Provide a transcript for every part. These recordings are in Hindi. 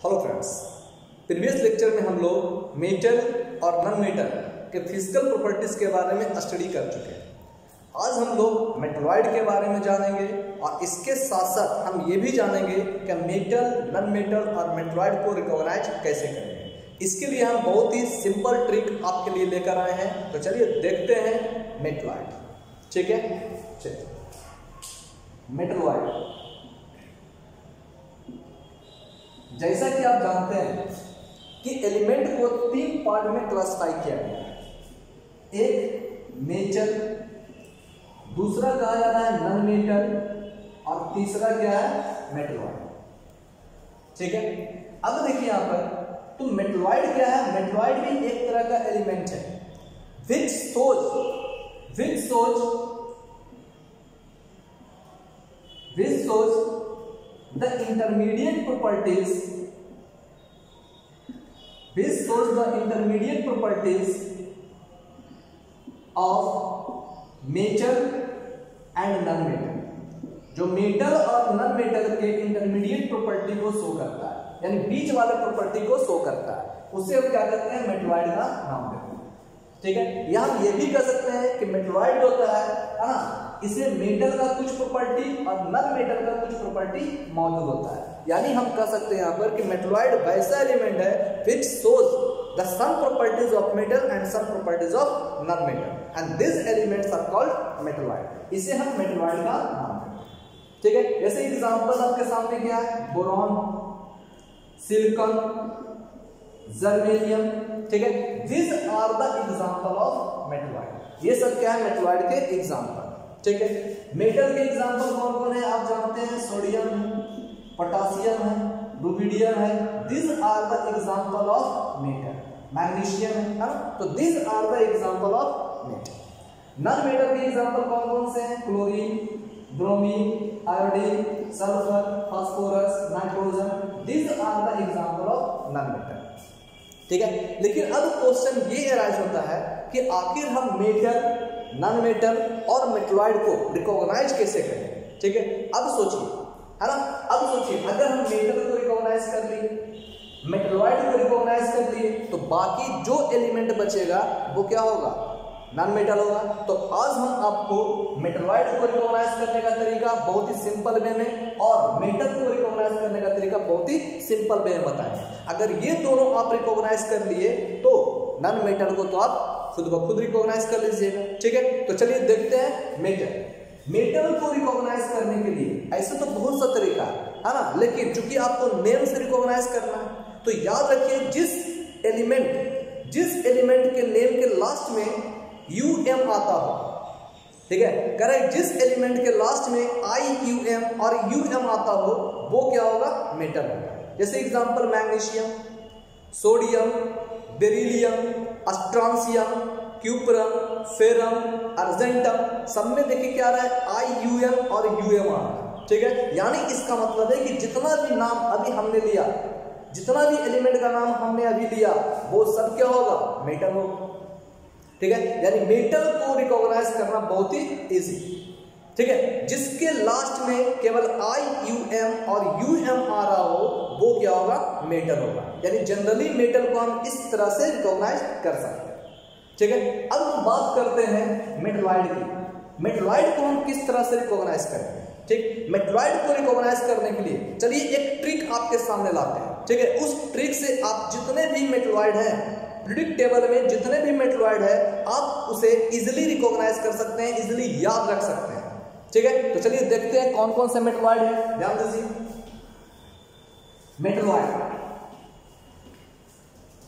हेलो फ्रेंड्स, प्रीवियस लेक्चर में हम लोग मेटल और नॉन मेटल के फिजिकल प्रॉपर्टीज के बारे में स्टडी कर चुके हैं। आज हम लोग मेटलॉइड के बारे में जानेंगे और इसके साथ साथ हम ये भी जानेंगे कि मेटल, नॉन मेटल और मेटलॉइड को रिकॉग्नाइज कैसे करेंगे। इसके लिए हम बहुत ही सिंपल ट्रिक आपके लिए लेकर आए हैं। तो चलिए देखते हैं मेटलॉइड। ठीक है, चलिए मेटलॉइड। जैसा कि आप जानते हैं कि एलिमेंट को तीन पार्ट में क्लासिफाई किया गया है। एक मेटल, दूसरा कहा जाता है नॉन मेटल और तीसरा क्या है, मेटलॉइड। ठीक है, अब देखिए यहां पर तो मेटलॉइड क्या है। मेटलॉइड भी एक तरह का एलिमेंट है which shows the intermediate properties of metal and non metal। जो मेटल और नॉन मेटल के इंटरमीडिएट प्रॉपर्टी को शो करता है, यानी बीच वाले प्रॉपर्टी को शो करता है, उसे हम क्या करते हैं, मेटलॉइड का नाम देते हैं। ठीक है, या हम ये भी कह सकते हैं कि मेटलॉइड होता है ना, इसे मेटल का कुछ प्रॉपर्टी और नॉन मेटल का कुछ प्रॉपर्टी मौजूद होता है। यानी हम कह सकते हैं यहाँ पर कि मेटलॉइड वैसा एलिमेंट है which shows the some properties of metal and some properties of non metal and these elements are called metalloid। इसे हम मेटलॉइड का नाम देते हैं। ठीक है, जैसे एग्जांपल आपके सामने क्या है, बोरॉन, सिलिकॉन, जर्मेनियम। ठीक है, these are the example of metalloid। ये सब क्या है, मेटलॉइड के एग्जांपल। ठीक है, मेटल के एग्जांपल कौन कौन है आप जानते हैं, सोडियम है, पोटासियम है, रुबिडियम है। these are the example of metal। Magnesium है ना, तो these are the example of metal। Non metal के एग्जांपल कौन कौन से हैं, chlorine, bromine, iodine, sulphur, phosphorus, nitrogen. these are the example of non metal. ठीक है, लेकिन अब क्वेश्चन ये अराइज होता है कि आखिर हम मेटल, नॉन मेटल और मेटलॉइड को रिकॉग्नाइज कैसे करें। ठीक है, अब सोचिए, है ना, अब सोचिए अगर हम मेटल को रिकॉग्नाइज कर लिए, मेटलॉइड को रिकॉग्नाइज कर लिए, तो बाकी जो एलिमेंट बचेगा वो क्या होगा, नॉन मेटल होगा। तो आज हम आपको मेटलॉइड को रिकॉग्नाइज करने का तरीका बहुत ही सिंपल वे में और मेटल को रिकॉग्नाइज करने का तरीका बहुत ही सिंपल वे में बताएंगे। अगर ये दोनों आप रिकॉग्नाइज कर लिए तो नॉन मेटल को तो आप खुद ब खुद रिकॉग्नाइज कर लीजिएगा। ठीक है, तो चलिए देखते हैं मेटल को रिकॉग्नाइज करने के लिए ऐसे तो बहुत सा तरीका है ना, लेकिन चूंकि आपको नेम से रिकॉग्नाइज करना है तो याद रखिए जिस एलिमेंट के नेम के लास्ट में UM आता हो, ठीक है, करेक्ट, जिस एलिमेंट के लास्ट में IUM और UM आता हो वो क्या होगा, मेटल होगा। जैसे example magnesium, sodium, beryllium, strontium, cuprum, ferrum, argentum, सब में देखिए क्या आ रहा है, IUM और UM आ रहा है। ठीक है, यानी इसका मतलब है कि जितना भी नाम अभी हमने लिया, जितना भी एलिमेंट का नाम हमने अभी लिया वो सब क्या होगा, मेटल होगा। ठीक है, यानी मेटल को रिकॉग्नाइज करना बहुत ही इजी। ठीक है, जिसके लास्ट में केवल IUM और UM आ रहा हो वो क्या होगा, मेटल होगा। यानी जनरली मेटल को हम इस तरह से रिकॉग्नाइज कर सकते हैं। ठीक है, अब हम बात करते हैं मेटलॉइड की। मेटलॉइड को हम किस तरह से रिकॉग्नाइज करेंगे। ठीक, मेटलॉइड को रिकॉग्नाइज करने के लिए चलिए एक ट्रिक आपके सामने लाते हैं। ठीक है, उस ट्रिक से आप जितने भी मेटलॉइड हैं, पीरियोडिक टेबल में जितने भी मेटलॉइड है, आप उसे इजिली रिकॉग्नाइज कर सकते हैं, इजिली याद रख सकते हैं। ठीक है, तो चलिए देखते हैं कौन कौन से मेटलॉइड है। ध्यान दीजिए, मेटलॉइड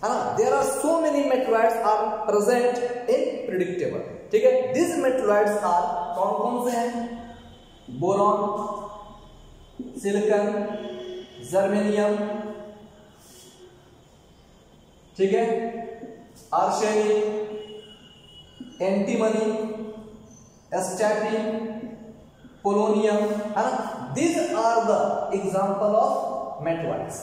है ना, there are so many metalloids are present in periodic table. ठीक है, दिस मेटलॉइड्स आर कौन कौन से हैं, बोरॉन, सिलिकॉन, जर्मेनियम, ठीक है, आर्सेनिक, एंटीमनी, स्टैटिन, पोलोनियम, है ना, this are the example of metalloids.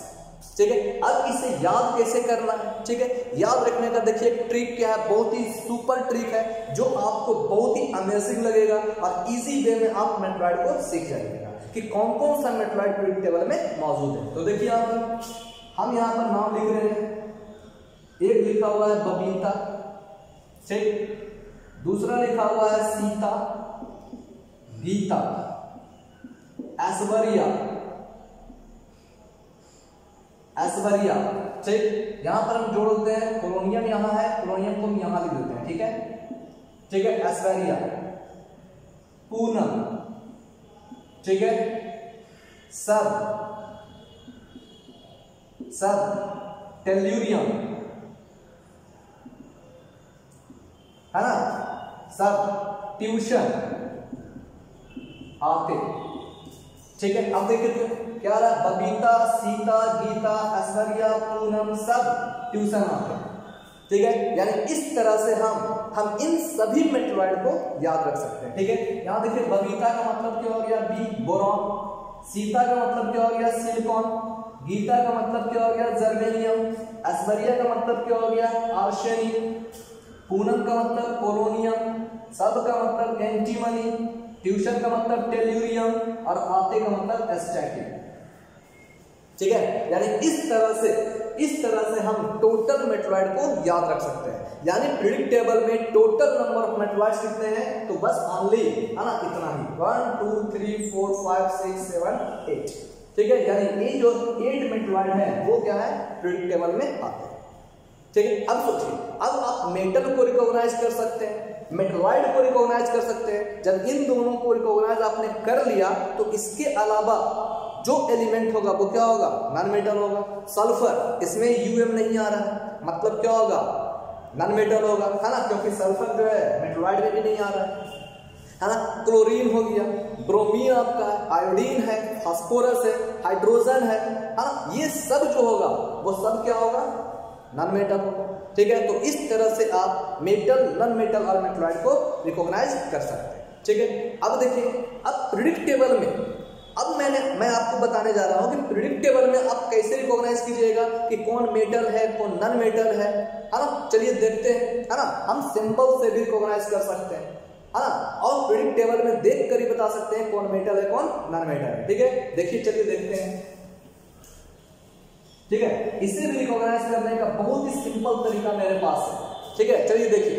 ठीक है, अब इसे याद कैसे करना है। ठीक है, याद रखने का देखिए एक ट्रिक क्या है, बहुत ही सुपर ट्रिक है जो आपको बहुत ही अमेजिंग लगेगा और इजी वे में आप मेटलॉइड को सीख जाइएगा कि कौन कौन सा मेटलॉइड पीरियोडिक टेबल में मौजूद है। तो देखिए आप हम यहाँ पर नाम लिख रहे हैं, एक लिखा हुआ है बबीता, ठीक, दूसरा लिखा हुआ है सीता, गीता, ऐश्वर्या, ऐश्वर्या, ठीक। यहां पर हम जोड़ते हैं, कोलोनियम यहां है, कोलोनियम को हम यहां लिख देते हैं, ठीक है, ठीक है, ऐश्वर्या, पूनम, ठीक है, सब, टेल्यूरियम, है ना, सब, ट्यूशन, आते, ठीक है। अब देखिए तो क्या रहा, बबीता, सीता, गीता, ऐश्वर्या, पूनम, सब ट्यूशन आते, ठीक है। यानी इस तरह से हम इन सभी मेटलॉइड को याद रख सकते हैं, ठीक है। यहां देखिए बबीता का मतलब क्या हो गया, बी, बोरॉन, सीता का मतलब क्या हो गया, सिलिकॉन, गीता का मतलब क्या हो गया, जर्मेनियम, ऐश्वर्या का मतलब क्या हो गया, आर्सेनिक, पूनम का मतलब पोलोनियम, सब का मतलब एंटीमनी, ट्यूशन का मतलब टेल्यूरियम और आते का मतलब एस्टैटिक, ठीक है। यानी इस तरह से हम टोटल मेटलॉइड को याद रख सकते हैं। यानी पीरियडिक टेबल में टोटल नंबर ऑफ मेटलॉइड्स कितने हैं, तो बस ओनली, है ना, इतना ही, 1 2 3 4 5 6 7 8, ठीक है। यानी ये जो 8 मेटलॉइड है वो क्या है, पीरियडिक टेबल में आते हैं, ठीक है। अब सोचिए, अब आप मेटल को रिकॉग्नाइज कर सकते हैं, मेटलॉइड को रिकॉग्नाइज कर सकते हैं। जब इन दोनों को रिकॉग्नाइज आपने कर लिया तो इसके अलावा जो एलिमेंट होगा वो क्या होगा, नॉन मेटल होगा। सल्फर, इसमें यूएम नहीं आ रहा है, मतलब क्या होगा, नॉन मेटल होगा, है ना, क्योंकि सल्फर जो है मेटलॉइड में भी नहीं आ रहा है ना। क्लोरीन हो गया, ब्रोमीन आपका है, आयोडीन है, फास्फोरस है, हाइड्रोजन है ना, ये सब जो होगा वो सब क्या होगा, नॉन मेटल होगा, ठीक है। तो इस तरह से आप मेटल, नॉन मेटल और मेटलॉइड को रिकॉग्नाइज कर सकते हैं, ठीक है। अब देखिए, अब पीरियडिक टेबल में अब मैं आपको बताने जा रहा हूं कि पीरियडिक टेबल में आप कैसे रिकॉग्नाइज कीजिएगा कि कौन मेटल है, कौन नॉन मेटल है ना। चलिए देखते हैं, है ना, हम सिंबल से भी रिकॉग्नाइज कर सकते हैं, है ना, और पीरियडिक टेबल में देख कर ही बता सकते हैं कौन मेटल है, कौन नॉन मेटल है, ठीक है। देखिए, चलिए देखते हैं, ठीक है। इसे भी रिकॉग्नाइज करने का बहुत ही सिंपल तरीका मेरे पास है, ठीक है। चलिए देखिए,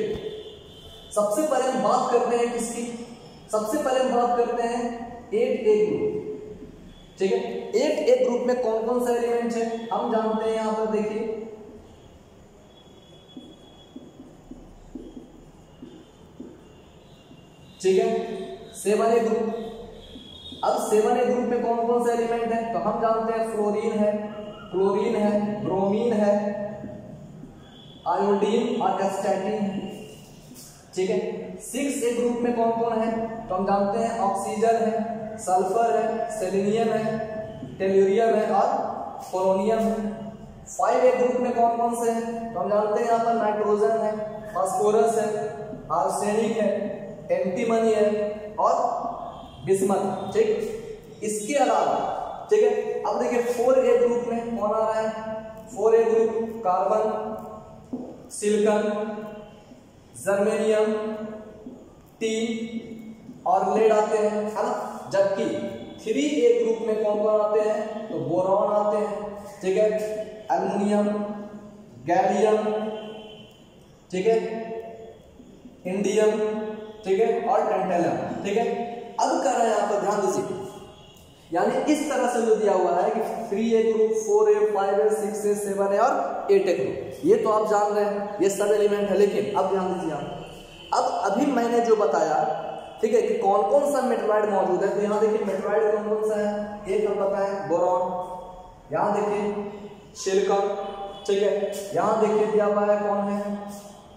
सबसे पहले हम बात करते हैं किसकी, सबसे पहले हम बात करते हैं 8A ग्रुप, ठीक है। 8A ग्रुप में कौन कौन से एलिमेंट है हम जानते हैं, यहां पर देखिए, ठीक है, 7A ग्रुप। अब 7A ग्रुप में कौन कौन से एलिमेंट है तो हम जानते हैं, फ्लोरीन है, क्लोरीन है, ब्रोमीन है, आयोडीन और एस्टैटिन है, ठीक है। 6A ग्रुप में कौन कौन है तो हम जानते हैं, ऑक्सीजन है, सल्फर है, सेलेनियम है, टेल्यूरियम है और पोलोनियम है। 5A ग्रुप में कौन कौन से हैं तो हम जानते हैं, यहाँ पर नाइट्रोजन है, फास्फोरस है, आर्सेनिक है, एंटीमनी है और बिस्मथ, ठीक। इसके अलावा, ठीक है, अब देखिए 4A ग्रुप में कौन आ रहा है, 4A group carbon, silicon, germanium, tin और लेड आते हैं, है ना। जबकि 3A ग्रुप में कौन कौन आते हैं तो बोरॉन आते हैं, ठीक है, एल्युमिनियम, गैलियम, ठीक है, इंडियम, ठीक है, और टैंटेलम, ठीक है। अब कर रहे हैं यहाँ पर ध्यान दीजिए, यानी इस तरह से जो दिया हुआ है कि 3A group, 4A, 5A, 6A, 7A और 8A ग्रुप, ये तो आप जान रहे हैं, ये सब एलिमेंट है। लेकिन अब ध्यान दीजिए आप, अब अभी मैंने जो बताया, ठीक है, कि कौन कौन सा मेटलॉइड मौजूद है, तो यहाँ देखिए मेटलॉइड कौन कौन सा है, एक हम बताएं बोरॉन, यहाँ देखिए सिलिकॉन, ठीक है, यहाँ देखिए दिया हुआ है कौन है,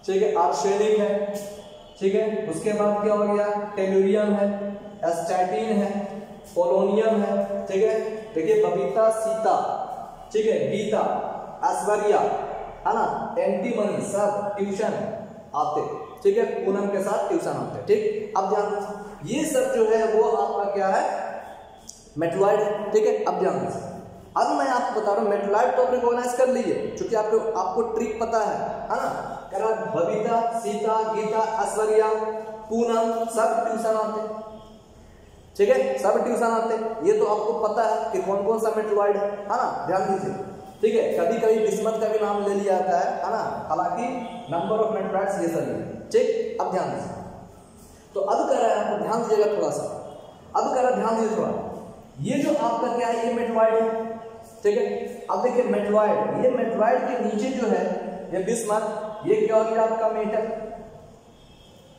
ठीक है, आर्सेनिक है, ठीक है। उसके बाद क्या हो गया, टेल्यूरियम है, एस्टैटिन है, पोलोनियम है, ठीक है। देखिए बबीता, सीता, ठीक है, गीता, ऐश्वर्या, है ना, एंटीमनी, सब ट्यूशन आते, ठीक है, पूनम के साथ ट्यूशन आते, ठीक। अब ध्यान, ये सब जो है वो आपका क्या है, मेटलॉइड, ठीक है। अब ध्यान दीजिए, अब मैं आपको बता रहा हूँ, मेटलॉइड तो रिकॉग्नाइज कर लीजिए क्योंकि आपको ट्रिक पता है ना। कह रहा बबीता, सीता, गीता, ऐश्वर्या, पूनम सब ट्यूशन आते, ठीक है, सब ट्यूशन आते, ये तो आपको पता है कि कौन कौन सा मेटलॉइड है ना। ध्यान दीजिए, ठीक है, कभी कभी बिस्मथ का भी नाम ले लिया जाता है ना, हालांकि नंबर ऑफ मेटलॉइड्स ये सभी है। ठीक, अब ध्यान दीजिए। तो अब कह रहा है, आपको ध्यान दीजिएगा थोड़ा सा, अब कह रहा है ध्यान दीजिए थोड़ा, ये जो आपका क्या है, ये मेटलॉइड है। ठीक है, अब देखिए मेटलॉइड, ये मेटलॉइड के नीचे जो है ये बिस्मथ, ये क्या हो गया आपका मेटल,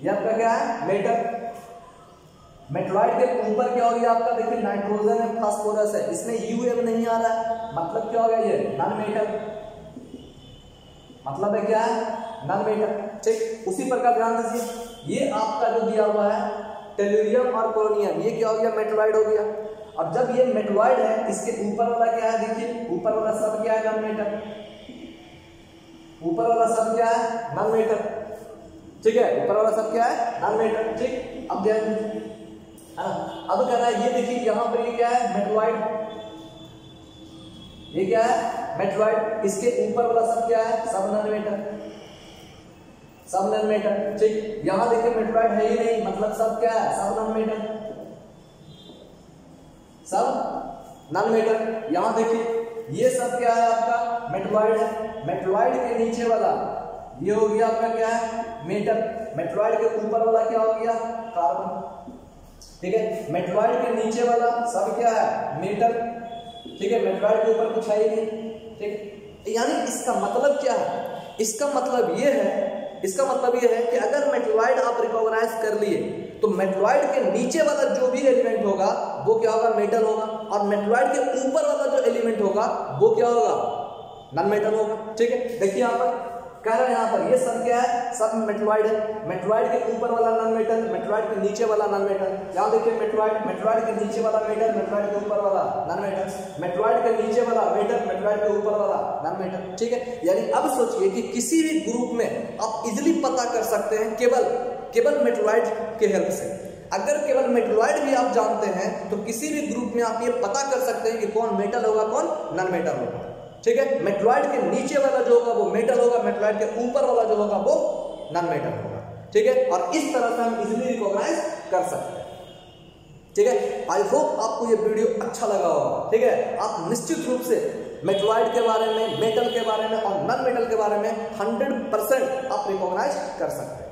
ये आपका क्या है मेटल। मेटलॉइड के ऊपर क्या हो गया आपका, देखिए नाइट्रोजन है, फास्फोरस है, इसमें यूएम नहीं आ रहा है, मतलब क्या हो गया, ये नॉन मेटल, मतलब है क्या है, नॉन मेटल। ठीक, उसी प्रकार ध्यान दीजिए, ये आपका जो दिया हुआ है टेलुरियम और पोलोनियम, ये क्या हो गया, मेटलॉइड हो गया। और जब ये मेटलॉइड है, इसके ऊपर वाला क्या है, देखिए ऊपर वाला सब क्या है, नॉन मेटल, ऊपर वाला सब क्या है, नॉन मेटल। ठीक है, ऊपर वाला सब क्या है, नॉन मेटल। ठीक, अब ध्यान दीजिए, अब कह रहा है ये देखिए यहाँ पर ये क्या है, मेटलॉइड, ये क्या है, मेटलॉइड, इसके ऊपर वाला सब क्या है, सब नॉन मेटल, सब नॉन मेटल। ठीक, यहाँ देखिए मेटलॉइड है ही नहीं, मतलब सब क्या है, सब नॉन मेटल, सब नॉन मेटल। यहाँ देखिए ये सब क्या है, आपका मेटलॉइड है, मेटलॉइड के नीचे वाला ये हो गया आपका क्या है, मेटल, मेटलॉइड के ऊपर वाला क्या हो गया, कार्बन। ठीक है, मेटलॉइड के नीचे वाला सब क्या है, मेटल। ठीक है, मेटलॉइड के ऊपर कुछ है ही नहीं। ठीक, यानी इसका मतलब क्या है, इसका मतलब ये है, इसका मतलब ये है कि अगर मेटलॉइड आप रिकॉग्नाइज कर लिए तो मेटलॉइड के नीचे वाला जो भी एलिमेंट होगा वो क्या होगा, मेटल होगा, और मेटलॉइड के ऊपर वाला जो एलिमेंट होगा वो क्या होगा, नॉन मेटल होगा। ठीक है, देखिए यहाँ पर कह रहा है, यहाँ पर ये सब क्या है, सब मेटलॉइड है, मेटलॉइड के ऊपर वाला नॉन मेटल, मेटलॉइड के नीचे वाला नॉन मेटल। यहाँ देखिए मेटलॉइड, मेटलॉइड के नीचे वाला मेटल, मेटलॉइड के ऊपर वाला नॉन मेटल, मेटलॉइड के नीचे वाला मेटल, मेटलॉइड के ऊपर वाला नॉन मेटल। ठीक है, यानी अब सोचिए कि किसी भी ग्रुप में आप इजिली पता कर सकते हैं केवल मेटलॉइड के हेल्प से। अगर केवल मेटलॉइड भी आप जानते हैं तो किसी भी ग्रुप में आप ये पता कर सकते हैं कि कौन मेटल होगा, कौन नॉन मेटल होगा। ठीक है, मेटलॉइड के नीचे वाला जो होगा वो मेटल होगा, मेटलॉइड के ऊपर वाला जो होगा वो नॉन मेटल होगा। ठीक है, और इस तरह से हम इजीली रिकॉग्नाइज कर सकते हैं। ठीक है, आई होप आपको ये वीडियो अच्छा लगा होगा। ठीक है, आप निश्चित रूप से मेटलॉइड के बारे में, मेटल के बारे में और नॉन मेटल के बारे में 100% आप रिकॉग्नाइज कर सकते हैं।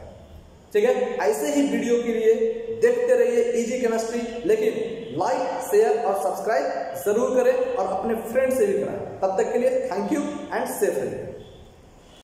ठीक है, ऐसे ही वीडियो के लिए देखते रहिए इजी केमिस्ट्री, लेकिन लाइक, शेयर और सब्सक्राइब जरूर करें और अपने फ्रेंड से भी कराएं। तब तक के लिए थैंक यू एंड सेफ रहिए।